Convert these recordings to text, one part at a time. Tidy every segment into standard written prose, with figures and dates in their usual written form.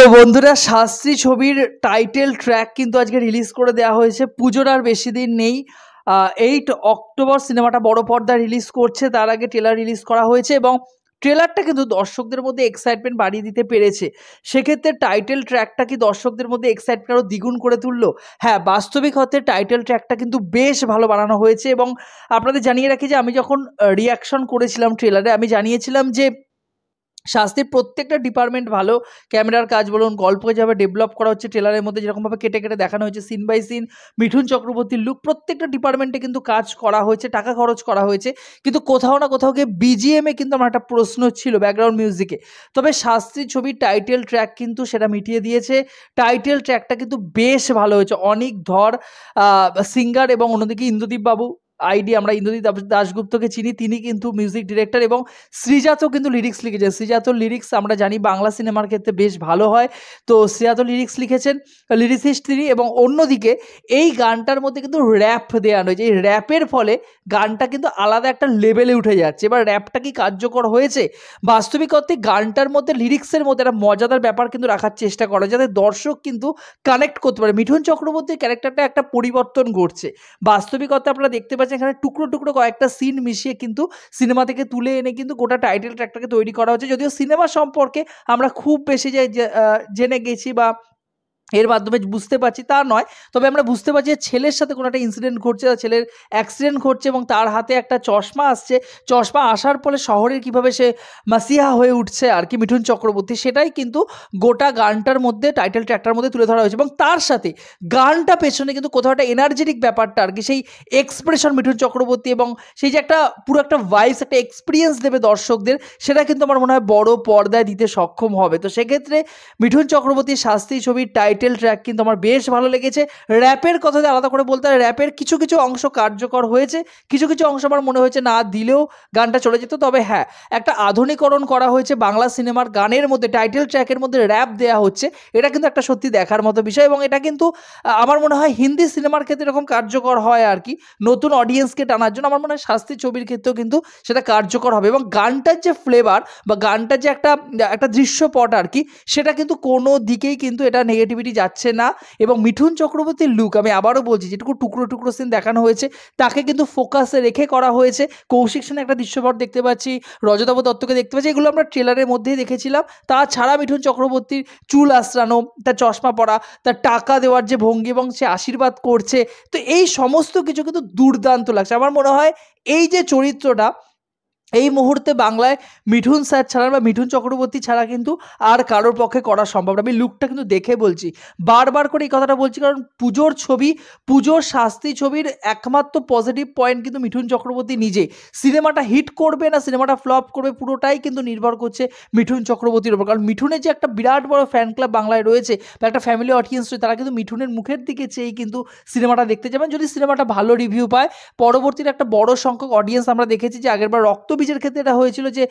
তো বন্ধুরা শাস্ত্রী ছবির টাইটেল ট্র্যাক কিন্তু আজকে রিলিজ করে দেওয়া হয়েছে। পুজোর আর বেশি দিন নেই, 8 অক্টোবর সিনেমাটা বড় পর্দায় রিলিজ করছে। তার আগে ট্রেলার রিলিজ করা হয়েছে এবং ট্রেলারটা কিন্তু দর্শকদের মধ্যে এক্সাইটমেন্ট বাড়িয়ে দিতে পেরেছে। সেক্ষেত্রে টাইটেল ট্র্যাকটা কি দর্শকদের মধ্যে এক্সাইটমেন্ট আরও দ্বিগুণ করে তুললো? হ্যাঁ, বাস্তবিক অর্থে টাইটেল ট্র্যাকটা কিন্তু বেশ ভালো বানানো হয়েছে এবং আপনাদের জানিয়ে রাখি যে আমি যখন রিয়াকশন করেছিলাম ট্রেলারে, আমি জানিয়েছিলাম যে শাস্তির প্রত্যেকটা ডিপার্টমেন্ট ভালো। ক্যামেরার কাজ বলুন, গল্প যেভাবে ডেভেলপ করা হচ্ছে ট্রেলারের মধ্যে যেরকমভাবে কেটে কেটে দেখানো হয়েছে সিন বাই সিন, মিঠুন চক্রবর্তীর লুক, প্রত্যেকটা ডিপার্টমেন্টে কিন্তু কাজ করা হয়েছে, টাকা খরচ করা হয়েছে। কিন্তু কোথাও না কোথাও গিয়ে বিজিএমে কিন্তু আমার একটা প্রশ্ন ছিল, ব্যাকগ্রাউন্ড মিউজিকে। তবে শাস্ত্রী ছবির টাইটেল ট্র্যাক কিন্তু সেটা মিটিয়ে দিয়েছে। টাইটেল ট্র্যাকটা কিন্তু বেশ ভালো হয়েছে। অনিক ধর সিঙ্গার এবং অন্যদিকে ইন্দ্রদীপ বাবু আইডি, আমরা ইন্দ্রদীপ দাশগুপ্তকে চিনি, তিনি কিন্তু মিউজিক ডিরেক্টর এবং শ্রীজাতও কিন্তু লিরিক্স লিখেছেন। শ্রীজাতর লিরিক্স আমরা জানি বাংলা সিনেমার ক্ষেত্রে বেশ ভালো হয়, তো শ্রীজাত লিরিক্স লিখেছেন, লিরিসিস্ট তিনি। এবং অন্যদিকে এই গানটার মধ্যে কিন্তু র্যাপ দেওয়া হয়েছে। এই র্যাপের ফলে গানটা কিন্তু আলাদা একটা লেভেলে উঠে যাচ্ছে। এবার র্যাপটা কি কার্যকর হয়েছে? বাস্তবিক অর্থে গানটার মধ্যে লিরিক্সের মধ্যে একটা মজাদার ব্যাপার কিন্তু রাখার চেষ্টা করা, যাতে দর্শক কিন্তু কানেক্ট করতে পারে। মিঠুন চক্রবর্তীর ক্যারেক্টারটা একটা পরিবর্তন ঘটছে। বাস্তবিক অর্থে আপনারা দেখতে পাচ্ছেন এখানে টুকরো টুকরো কয়েকটা সিন মিশিয়ে কিন্তু সিনেমা থেকে তুলে এনে কিন্তু গোটা টাইটেল ট্র্যাকটাকে তৈরি করা হচ্ছে। যদিও সিনেমা সম্পর্কে আমরা খুব বেশি জেনে গেছি বা এর মাধ্যমে বুঝতে পারছি তা নয়, তবে আমরা বুঝতে পারছি যে ছেলের সাথে কোনো একটা ইনসিডেন্ট ঘটছে, ছেলের অ্যাক্সিডেন্ট ঘটছে এবং তার হাতে একটা চশমা আসছে। চশমা আসার ফলে শহরের কীভাবে সে মাসিহা হয়ে উঠছে আর কি মিঠুন চক্রবর্তী, সেটাই কিন্তু গোটা গানটার মধ্যে টাইটেল ট্র্যাকটার মধ্যে তুলে ধরা হয়েছে। এবং তার সাথে গানটা পেছনে কিন্তু কোথাও একটা এনার্জেটিক ব্যাপারটা আর কি, সেই এক্সপ্রেশন মিঠুন চক্রবর্তী এবং সেই যে একটা পুরো একটা ভাইবস, একটা এক্সপিরিয়েন্স দেবে দর্শকদের, সেটা কিন্তু আমার মনে হয় বড় পর্দায় দিতে সক্ষম হবে। তো সেক্ষেত্রে মিঠুন চক্রবর্তীর শাস্তি ছবির টাইটেল ট্র্যাক কিন্তু আমার বেশ ভালো লেগেছে। র্যাপের কথা আলাদা করে বলতে হয়, র্যাপের কিছু কিছু অংশ কার্যকর হয়েছে, কিছু কিছু অংশ আমার মনে হয়েছে না দিলেও গানটা চলে যেত। তবে হ্যাঁ, একটা আধুনিকরণ করা হয়েছে বাংলা সিনেমার গানের মধ্যে, টাইটেল ট্র্যাকের মধ্যে র্যাপ দেওয়া হচ্ছে, এটা কিন্তু একটা সত্যি দেখার মতো বিষয়। এবং এটা কিন্তু আমার মনে হয় হিন্দি সিনেমার ক্ষেত্রে এরকম কার্যকর হয় আর কি, নতুন অডিয়েন্সকে টানার জন্য। আমার মনে হয় শাস্তি ছবির ক্ষেত্রেও কিন্তু সেটা কার্যকর হবে। এবং গানটার যে ফ্লেভার বা গানটার যে একটা দৃশ্যপট আর কি, সেটা কিন্তু কোনো দিকেই কিন্তু এটা নেগেটিভিটি যাচ্ছে না। এবং মিঠুন চক্রবর্তীর লুক, আমি আবারও বলছি, যেটুকু টুকরো টুকরো সিন দেখানো হয়েছে তাকে কিন্তু ফোকাসে রেখে করা হয়েছে। কৌশিক সেনের একটা দৃশ্যপট দেখতে পাচ্ছি, রজতাভ দত্তকে দেখতে পাচ্ছি, এগুলো আমরা ট্রেলারের মধ্যেই দেখেছিলাম। তাছাড়া মিঠুন চক্রবর্তীর চুল আশ্রানো, তার চশমা পরা, তার টাকা দেওয়ার যে ভঙ্গি এবং সে আশীর্বাদ করছে, তো এই সমস্ত কিছু কিন্তু দুর্দান্ত লাগছে। আমার মনে হয় এই যে চরিত্রটা এই মুহূর্তে বাংলায় মিঠুন স্যার ছাড়া বা মিঠুন চক্রবর্তী ছাড়া কিন্তু আর কারোর পক্ষে করা সম্ভব না। আমি লুকটা কিন্তু দেখে বলছি, বারবার করে এই কথাটা বলছি, কারণ পুজোর ছবি, পুজোর শাস্তি ছবির একমাত্র পজিটিভ পয়েন্ট কিন্তু মিঠুন চক্রবর্তী নিজে। সিনেমাটা হিট করবে না সিনেমাটা ফ্লপ করবে পুরোটাই কিন্তু নির্ভর করছে মিঠুন চক্রবর্তীর ওপর। কারণ মিঠুনের যে একটা বিরাট বড় ফ্যান ক্লাব বাংলায় রয়েছে বা একটা ফ্যামিলি অডিয়েন্স রয়েছে, তারা কিন্তু মিঠুনের মুখের দিকে চেয়েই কিন্তু সিনেমাটা দেখতে যাবেন। যদি সিনেমাটা ভালো রিভিউ পায়, পরবর্তীতে একটা বড় সংখ্যক অডিয়েন্স আমরা দেখেছি যে আগেরবার রক্তবীজের ক্ষেত্রে এটা হয়েছিল যে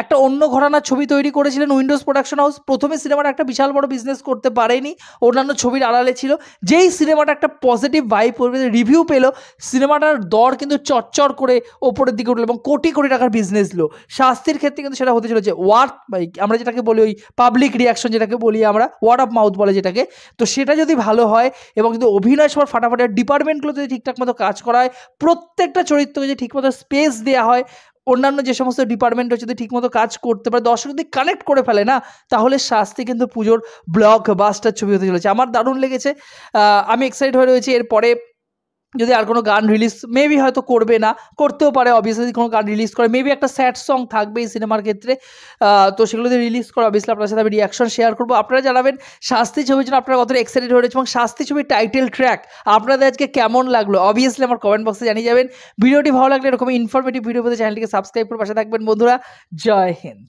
একটা অন্য ঘরানার ছবি তৈরি করেছিলেন উইন্ডোজ প্রোডাকশন হাউস। প্রথমে সিনেমাটা একটা বিশাল বড় বিজনেস করতে পারেনি, অন্যান্য ছবির আড়ালে ছিল। যেই সিনেমাটা একটা পজিটিভ ভাইব রিভিউ পেলো, সিনেমাটার দর কিন্তু চচ্চর করে ওপরের দিকে উঠলো এবং কোটি কোটি টাকার বিজনেস লো। শাস্তির ক্ষেত্রে কিন্তু সেটা হতে চলেছে ওয়ার্ড, আমরা যেটাকে বলি ওই পাবলিক রিয়াকশন, যেটাকে বলি আমরা ওয়ার্ড অফ মাউথ বলে যেটাকে, তো সেটা যদি ভালো হয় এবং কিন্তু অভিনয় সবার ফাটাফাটি, ডিপার্টমেন্টগুলো যদি ঠিকঠাক মতো কাজ করা হয়, প্রত্যেকটা চরিত্রকে যদি ঠিকমতো স্পেস দেওয়া হয়, অন্যান্য যে সমস্ত ডিপার্টমেন্ট রয়েছে যদি ঠিকমতো কাজ করতে পারে, দর্শক যদি কানেক্ট করে ফেলে না, তাহলে শাস্তি কিন্তু পুজোর ব্লকবাস্টার ছবি হতে চলেছে। আমার দারুণ লেগেছে, আমি এক্সাইটেড হয়ে রয়েছি। এরপরে যদি আর কোনো গান রিলিজ মেবি হয়তো করবে না, করতেও পারে অবভিয়াসলি, কোনো গান রিলিজ করে মেবি একটা স্যাড সং থাকবে এই সিনেমার ক্ষেত্রে, তো সেগুলো যদি রিলিজ করে অবভিয়াসলি আপনার সাথে আমি রিয়াকশন শেয়ার করবো। আপনারা জানাবেন শাস্তি ছবির জন্য আপনারা কতটা এক্সাইটেড হয়ে রয়েছে এবং শাস্তি ছবির টাইটেল ট্র্যাক আপনাদের আজকে কেমন লাগলো অবভিয়াসলি আমার কমেন্ট বক্সে জানিয়ে যাবেন। ভিডিওটি ভালো লাগলে এরকম ইনফরমেটিভ ভিডিও পেতে চ্যানেলটিকে সাবস্ক্রাইব করে পাশে থাকবেন বন্ধুরা। জয় হিন্দ।